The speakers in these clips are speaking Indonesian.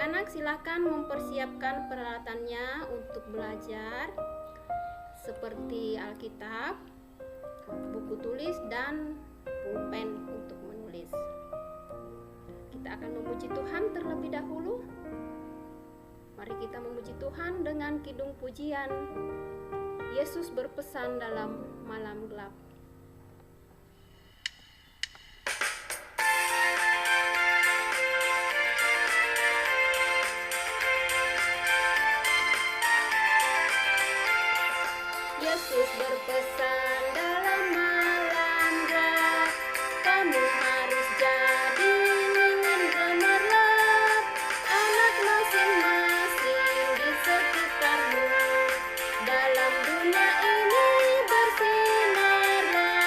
Anak-anak silakan mempersiapkan peralatannya untuk belajar seperti Alkitab, buku tulis, dan pulpen untuk menulis. Kita akan memuji Tuhan terlebih dahulu. Mari kita memuji Tuhan dengan kidung pujian. Yesus berpesan dalam malam gelap. Yesus berpesan dalam malam gelap, kamu harus jadi lilin gemerlap, anak masing-masing di sekitarmu, dalam dunia ini bersinarlah.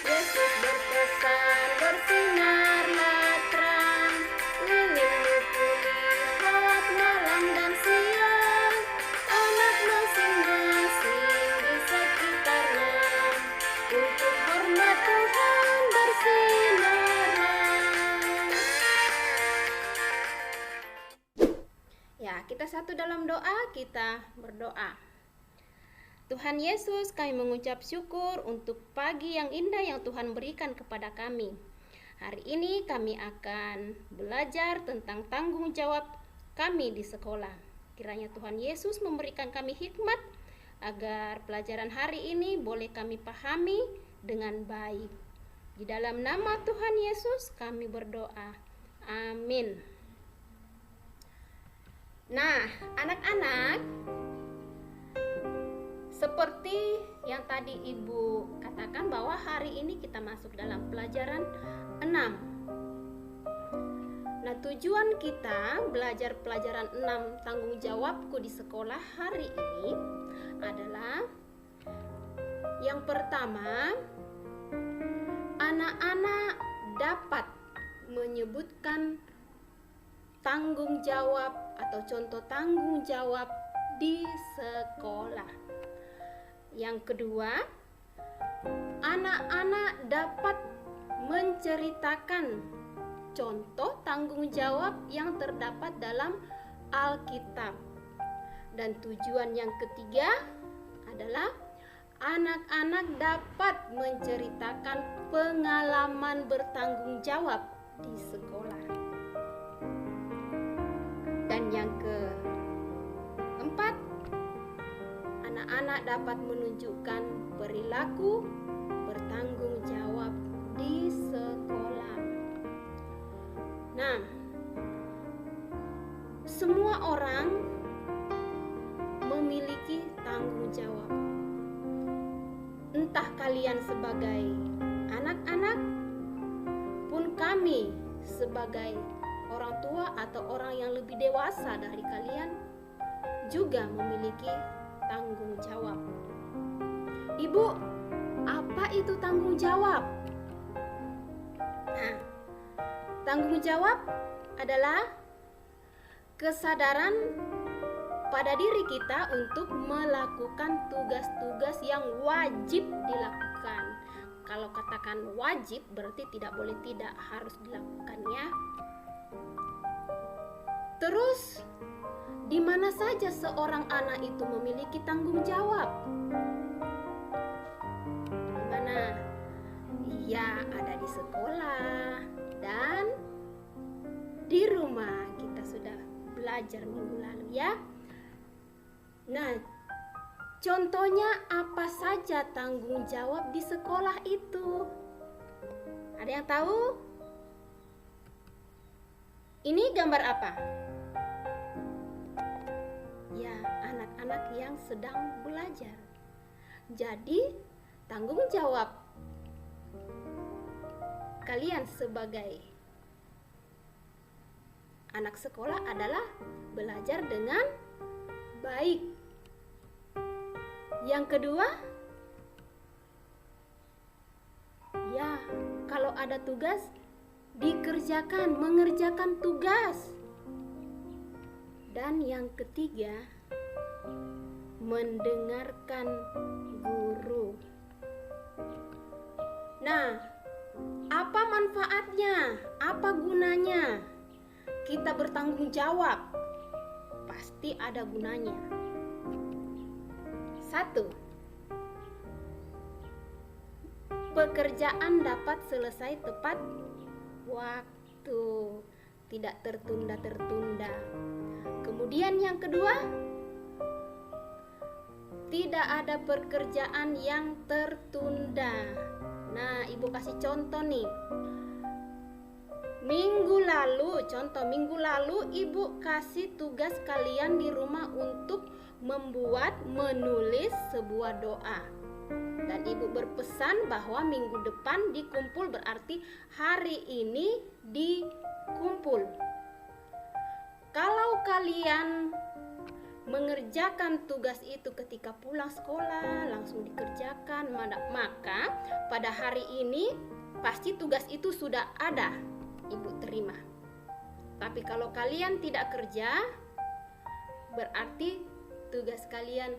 Yesus berpesan, bersinarlah terang, lilinmu kulihat malam dan siang, anak masing-masing di sekitarnya, untuk hormat Tuhan bersinarlah. Ya, kita satu dalam doa, kita berdoa. Tuhan Yesus, kami mengucap syukur untuk pagi yang indah yang Tuhan berikan kepada kami. Hari ini kami akan belajar tentang tanggung jawab kami di sekolah. Kiranya Tuhan Yesus memberikan kami hikmat agar pelajaran hari ini boleh kami pahami dengan baik. Di dalam nama Tuhan Yesus kami berdoa. Amin. Nah, anak-anak, seperti yang tadi Ibu katakan bahwa hari ini kita masuk dalam pelajaran 6. Nah, tujuan kita belajar pelajaran 6 tanggung jawabku di sekolah hari ini adalah yang pertama, anak-anak dapat menyebutkan tanggung jawab atau contoh tanggung jawab di sekolah. Yang kedua, anak-anak dapat menceritakan contoh tanggung jawab yang terdapat dalam Alkitab. Dan tujuan yang ketiga adalah anak-anak dapat menceritakan pengalaman bertanggung jawab di sekolah. Dan yang keempat, anak-anak dapat menunjukkan perilaku bertanggung jawab di sekolah. Nah, semua orang memiliki tanggung jawab. Entah kalian sebagai anak-anak pun kami sebagai orang tua atau orang yang lebih dewasa dari kalian juga memiliki tanggung jawab. Ibu, apa itu tanggung jawab? Nah, tanggung jawab adalah kesadaran pada diri kita untuk melakukan tugas-tugas yang wajib dilakukan. Kalau katakan wajib berarti tidak boleh tidak, harus dilakukan ya. Terus di mana saja seorang anak itu memiliki tanggung jawab? Di mana? Ya, ada di sekolah dan di rumah. Kita sudah belajar minggu lalu ya. Nah, contohnya apa saja tanggung jawab di sekolah itu? Ada yang tahu? Ini gambar apa? Ya, anak-anak yang sedang belajar. Jadi, tanggung jawab kalian sebagai anak sekolah adalah belajar dengan baik. Yang kedua, ya, kalau ada tugas dikerjakan, mengerjakan tugas. Dan yang ketiga, mendengarkan guru. Nah, Apa manfaatnya? Apa gunanya? Kita bertanggung jawab. Pasti ada gunanya. 1. Pekerjaan dapat selesai tepat waktu, tidak tertunda-tertunda. Kemudian yang kedua, tidak ada pekerjaan yang tertunda. Nah, Ibu kasih contoh nih. Minggu lalu Ibu kasih tugas kalian di rumah untuk menulis sebuah doa. Dan Ibu berpesan bahwa minggu depan dikumpul, berarti hari ini dikumpul. Kalau kalian mengerjakan tugas itu ketika pulang sekolah, langsung dikerjakan, maka pada hari ini pasti tugas itu sudah ada, Ibu terima. Tapi kalau kalian tidak kerja, berarti tugas kalian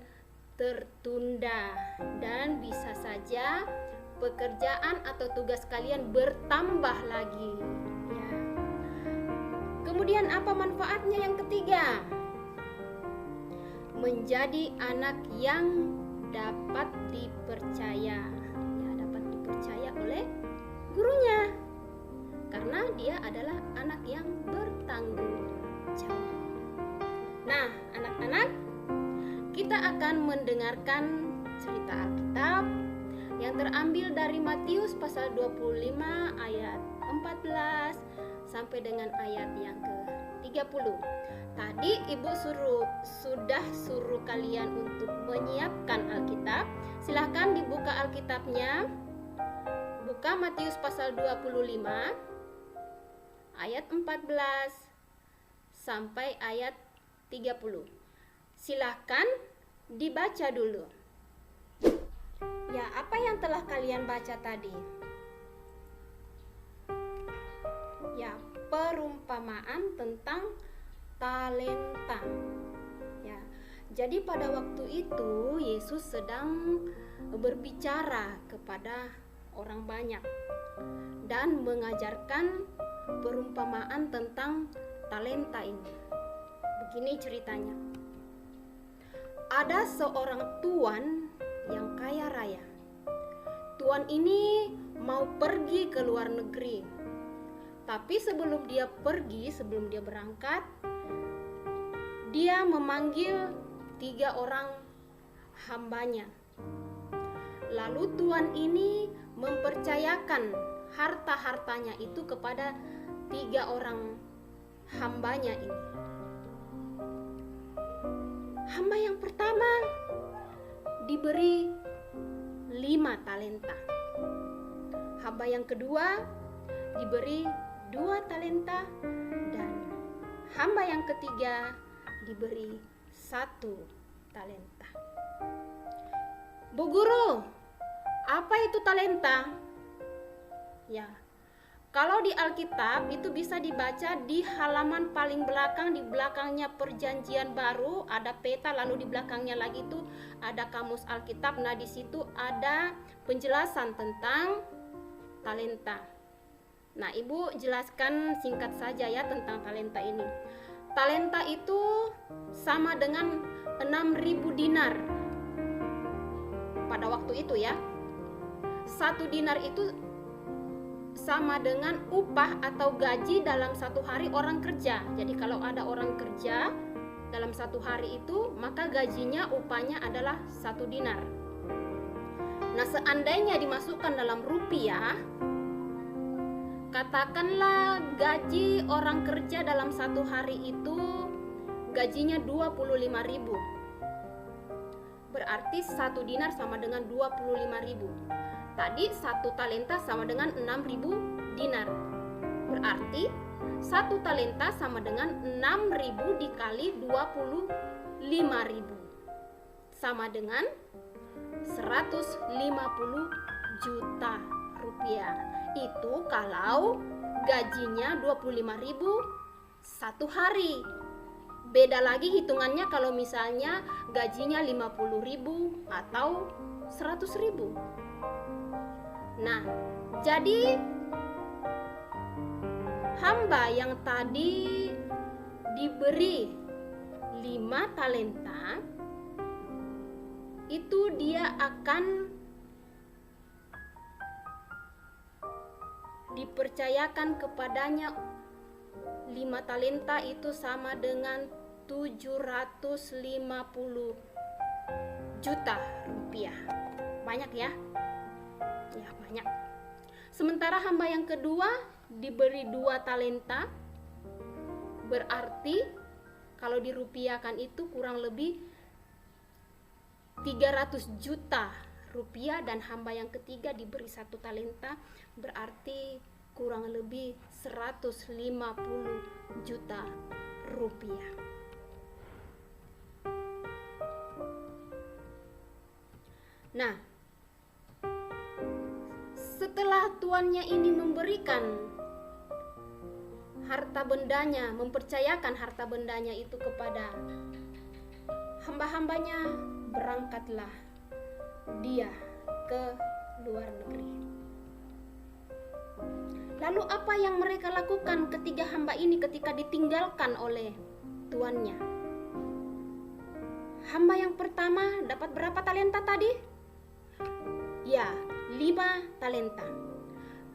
tertunda dan bisa saja pekerjaan atau tugas kalian bertambah lagi ya. Kemudian apa manfaatnya yang ketiga? Menjadi anak yang dapat dipercaya ya, dapat dipercaya oleh gurunya karena dia adalah anak yang bertanggung jawab. Nah, anak-anak, kita akan mendengarkan cerita Alkitab yang terambil dari Matius pasal 25 ayat 14 sampai dengan ayat yang ke-30. Tadi Ibu sudah suruh kalian untuk menyiapkan Alkitab. Silahkan dibuka Alkitabnya. Buka Matius pasal 25 ayat 14 sampai ayat 30. Silahkan dibaca dulu. Ya, apa yang telah kalian baca tadi? Ya, perumpamaan tentang talenta. Ya, jadi pada waktu itu Yesus sedang berbicara kepada orang banyak dan mengajarkan perumpamaan tentang talenta ini. Begini ceritanya. Ada seorang tuan yang kaya raya. Tuan ini mau pergi ke luar negeri. Tapi sebelum dia berangkat, dia memanggil 3 orang hambanya. Lalu tuan ini mempercayakan harta-hartanya itu kepada 3 orang hambanya ini. Hamba yang pertama diberi 5 talenta. Hamba yang kedua diberi 2 talenta, dan hamba yang ketiga diberi 1 talenta. Bu Guru, apa itu talenta? Ya, kalau di Alkitab itu bisa dibaca di halaman paling belakang, di belakangnya Perjanjian Baru ada peta, lalu di belakangnya lagi itu ada kamus Alkitab. Nah, di situ ada penjelasan tentang talenta. Nah, Ibu jelaskan singkat saja ya tentang talenta ini. Talenta itu sama dengan 6.000 dinar pada waktu itu ya. 1 dinar itu sama dengan upah atau gaji dalam 1 hari orang kerja. Jadi kalau ada orang kerja dalam 1 hari itu, maka gajinya, upahnya adalah 1 dinar. Nah, seandainya dimasukkan dalam rupiah, katakanlah gaji orang kerja dalam 1 hari itu gajinya 25.000. Berarti 1 dinar sama dengan 25.000. Tadi 1 talenta sama dengan 6.000 dinar. Berarti 1 talenta sama dengan 6.000 dikali 25.000. Sama dengan 150 juta rupiah. Itu kalau gajinya 25.000 1 hari. Beda lagi hitungannya kalau misalnya gajinya 50.000 atau 100.000. Nah, jadi hamba yang tadi diberi 5 talenta itu dia akan dipercayakan kepadanya 5 talenta itu sama dengan 750 juta rupiah. Banyak ya? Ya, banyak. Sementara hamba yang kedua diberi 2 talenta, berarti kalau dirupiahkan itu kurang lebih 300 juta rupiah, dan hamba yang ketiga diberi 1 talenta, berarti kurang lebih 150 juta rupiah. Nah, setelah tuannya ini memberikan harta bendanya, mempercayakan harta bendanya itu kepada hamba-hambanya, berangkatlah dia ke luar negeri. Lalu apa yang mereka lakukan ketiga hamba ini ketika ditinggalkan oleh tuannya? Hamba yang pertama dapat berapa talenta tadi? Ya, 5 talenta.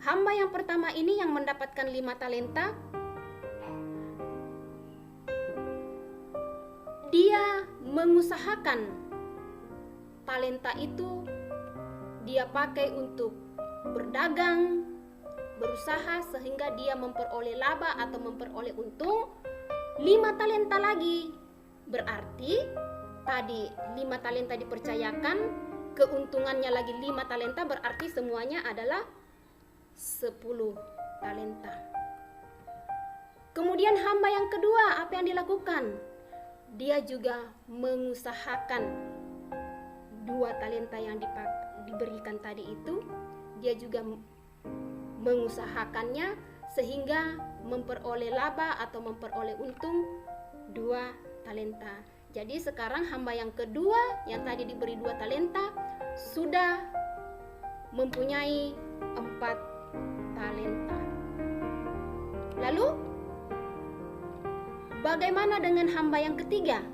Hamba yang pertama ini yang mendapatkan 5 talenta, dia mengusahakan talenta itu dia pakai untuk berdagang, berusaha sehingga dia memperoleh laba atau memperoleh untung 5 talenta lagi. Berarti tadi 5 talenta dipercayakan, keuntungannya lagi 5 talenta, berarti semuanya adalah 10 talenta. Kemudian hamba yang kedua, apa yang dilakukan? Dia juga mengusahakan 2 talenta yang diberikan tadi itu, dia juga mengusahakannya sehingga memperoleh laba atau memperoleh untung 2 talenta. Jadi sekarang hamba yang kedua yang tadi diberi 2 talenta sudah mempunyai 4 talenta. Lalu bagaimana dengan hamba yang ketiga?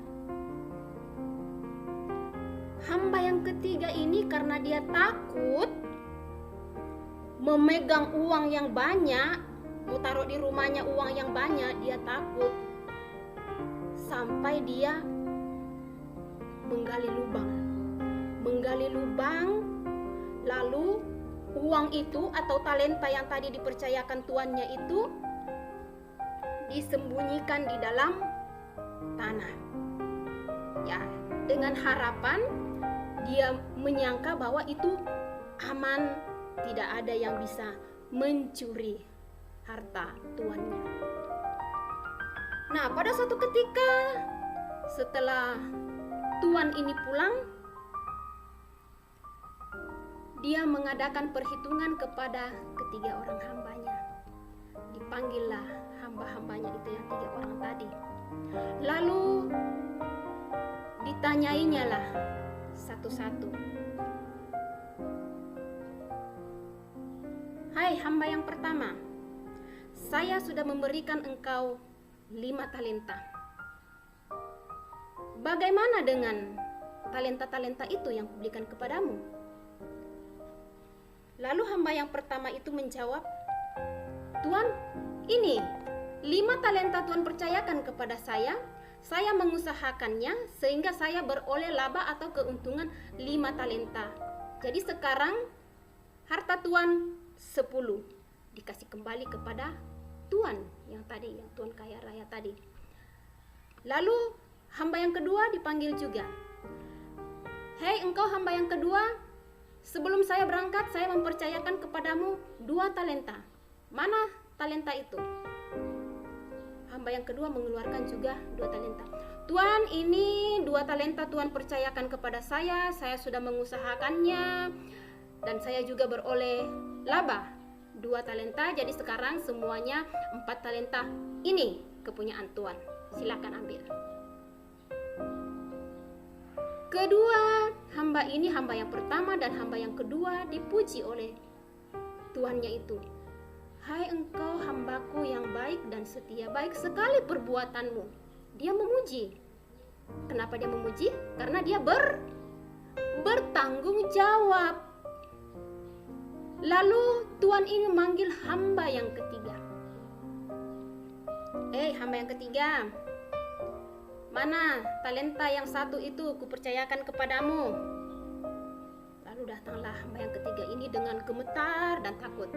Hamba yang ketiga ini karena dia takut memegang uang yang banyak, mau taruh di rumahnya uang yang banyak, dia takut sampai dia menggali lubang, lalu uang itu atau talenta yang tadi dipercayakan tuannya itu disembunyikan di dalam tanah. Ya, dengan harapan dia menyangka bahwa itu aman, tidak ada yang bisa mencuri harta tuannya. Nah, pada suatu ketika setelah tuan ini pulang, dia mengadakan perhitungan kepada ketiga orang hambanya. Dipanggillah hamba-hambanya itu yang 3 orang tadi. Lalu ditanyainya lah satu-satu. Hai hamba yang pertama, saya sudah memberikan engkau 5 talenta. Bagaimana dengan talenta-talenta itu yang kuberikan kepadamu? Lalu hamba yang pertama itu menjawab, Tuan, ini 5 talenta Tuan percayakan kepada saya mengusahakannya sehingga saya beroleh laba atau keuntungan 5 talenta. Jadi sekarang harta Tuan 10 dikasih kembali kepada Tuan yang tadi, yang Tuan kaya raya tadi. Lalu hamba yang kedua dipanggil juga. Hei engkau hamba yang kedua, sebelum saya berangkat saya mempercayakan kepadamu 2 talenta. Mana talenta itu? Hamba yang kedua mengeluarkan juga 2 talenta. Tuan, ini 2 talenta Tuan percayakan kepada saya sudah mengusahakannya dan saya juga beroleh laba 2 talenta. Jadi sekarang semuanya 4 talenta. Ini kepunyaan Tuan, silakan ambil. Kedua hamba ini, hamba yang pertama dan hamba yang kedua dipuji oleh tuannya itu, "Hai engkau hambaku yang baik dan setia, baik sekali perbuatanmu." Dia memuji. Kenapa dia memuji? Karena dia bertanggung jawab. Lalu Tuhan ini manggil hamba yang ketiga. Hamba yang ketiga, mana talenta yang satu itu kupercayakan kepadamu? Lalu datanglah hamba yang ketiga ini dengan gemetar dan takut.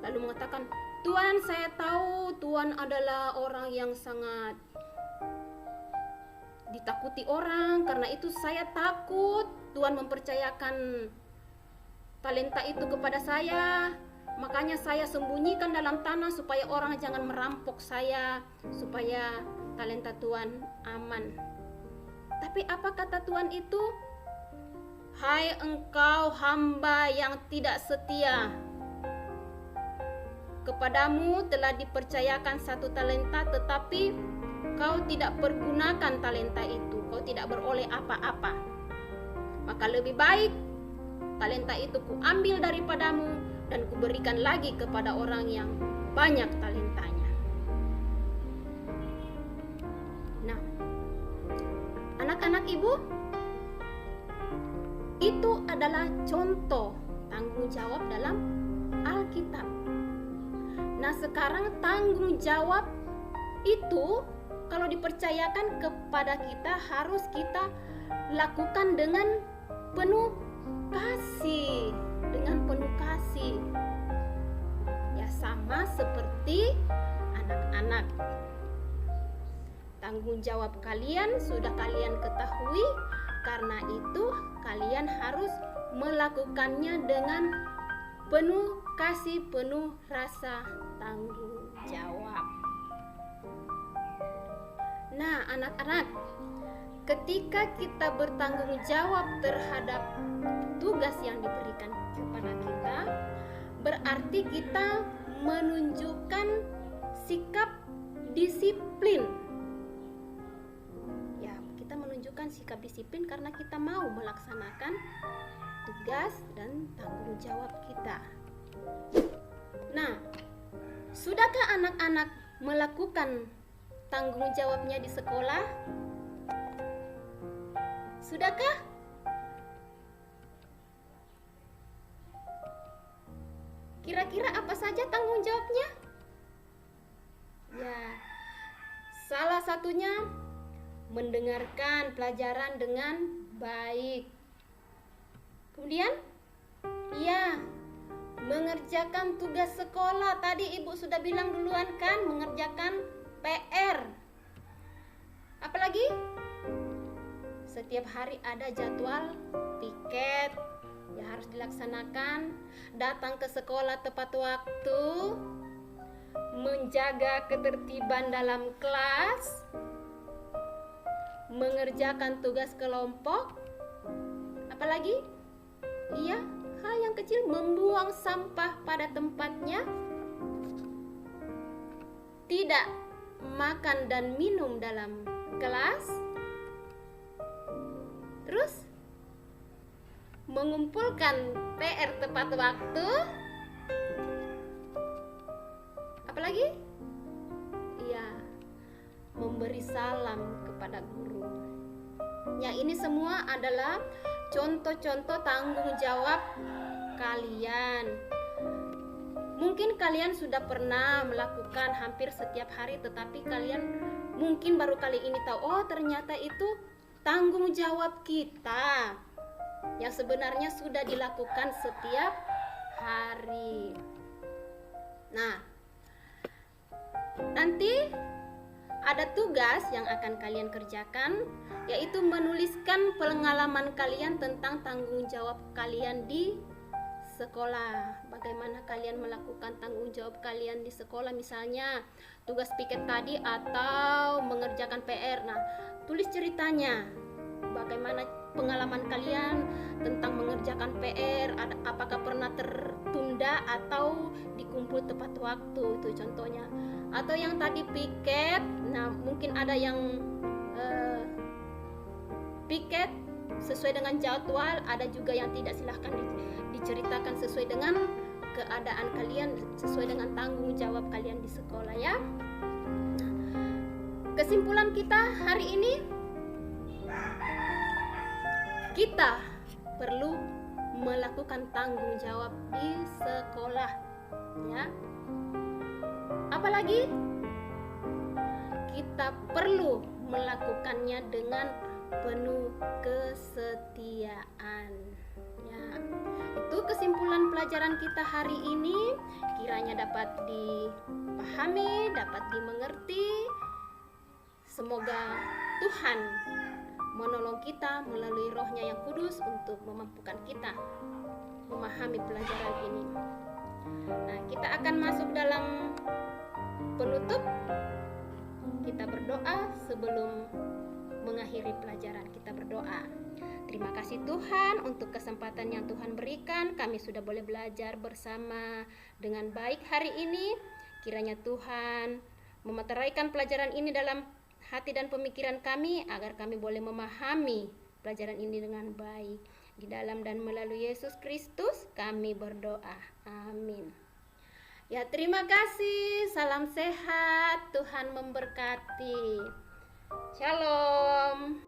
Lalu mengatakan, "Tuan, saya tahu Tuan adalah orang yang sangat ditakuti orang. Karena itu saya takut Tuan mempercayakan talenta itu kepada saya. Makanya saya sembunyikan dalam tanah supaya orang jangan merampok saya, supaya talenta Tuan aman." Tapi apa kata Tuhan itu? "Hai engkau hamba yang tidak setia, kepadamu telah dipercayakan satu talenta, tetapi kau tidak pergunakan talenta itu, kau tidak beroleh apa-apa. Maka lebih baik talenta itu kuambil daripadamu dan kuberikan lagi kepada orang yang banyak talentanya." Nah, anak-anak ibu, itu adalah contoh tanggung jawab dalam Alkitab. Nah, sekarang tanggung jawab itu kalau dipercayakan kepada kita harus kita lakukan dengan penuh kasih, ya, sama seperti anak-anak. Tanggung jawab kalian sudah kalian ketahui, karena itu kalian harus melakukannya dengan penuh kasih, penuh rasa tanggung jawab. Nah, anak-anak, ketika kita bertanggung jawab terhadap tugas yang diberikan kepada kita, berarti kita menunjukkan sikap disiplin. Ya, kita menunjukkan sikap disiplin karena kita mau melaksanakan tugas dan tanggung jawab kita. Nah, sudahkah anak-anak melakukan tanggung jawabnya di sekolah? Sudahkah? Kira-kira apa saja tanggung jawabnya? Ya, salah satunya mendengarkan pelajaran dengan baik. Kemudian, ya, mengerjakan tugas sekolah. Tadi ibu sudah bilang duluan kan, mengerjakan PR. Apalagi? Setiap hari ada jadwal piket, ya harus dilaksanakan. Datang ke sekolah tepat waktu, menjaga ketertiban dalam kelas, mengerjakan tugas kelompok. Apalagi? Iya, hal yang kecil, membuang sampah pada tempatnya, tidak makan dan minum dalam kelas, terus mengumpulkan PR tepat waktu. Apalagi? Iya, memberi salam kepada guru. Ya, ini semua adalah contoh-contoh tanggung jawab kalian. Mungkin kalian sudah pernah melakukan hampir setiap hari, tetapi kalian mungkin baru kali ini tahu, oh ternyata itu tanggung jawab kita yang sebenarnya sudah dilakukan setiap hari. Nah, nanti ada tugas yang akan kalian kerjakan, yaitu menuliskan pengalaman kalian tentang tanggung jawab kalian di sekolah. Bagaimana kalian melakukan tanggung jawab kalian di sekolah, misalnya tugas piket tadi atau mengerjakan PR. Nah, tulis ceritanya. Bagaimana pengalaman kalian tentang mengerjakan PR, apakah pernah tertunda atau dikumpul tepat waktu, itu contohnya. Atau yang tadi piket, nah mungkin ada yang piket sesuai dengan jadwal, ada juga yang tidak. Silahkan diceritakan sesuai dengan keadaan kalian sesuai dengan tanggung jawab kalian di sekolah ya. Kesimpulan kita hari ini, kita perlu melakukan tanggung jawab di sekolah ya. Apalagi kita perlu melakukannya dengan penuh kesetiaan ya. Itu kesimpulan pelajaran kita hari ini, kiranya dapat dipahami, dapat dimengerti. Semoga Tuhan menolong kita melalui Roh-Nya yang kudus untuk memampukan kita memahami pelajaran ini. Nah, kita akan masuk dalam penutup. Kita berdoa sebelum mengakhiri pelajaran. Kita berdoa. Terima kasih Tuhan untuk kesempatan yang Tuhan berikan. Kami sudah boleh belajar bersama dengan baik hari ini. Kiranya Tuhan memeteraikan pelajaran ini dalam hati dan pemikiran kami, agar kami boleh memahami pelajaran ini dengan baik. Di dalam dan melalui Yesus Kristus kami berdoa. Amin. Ya, terima kasih. Salam sehat. Tuhan memberkati. Shalom.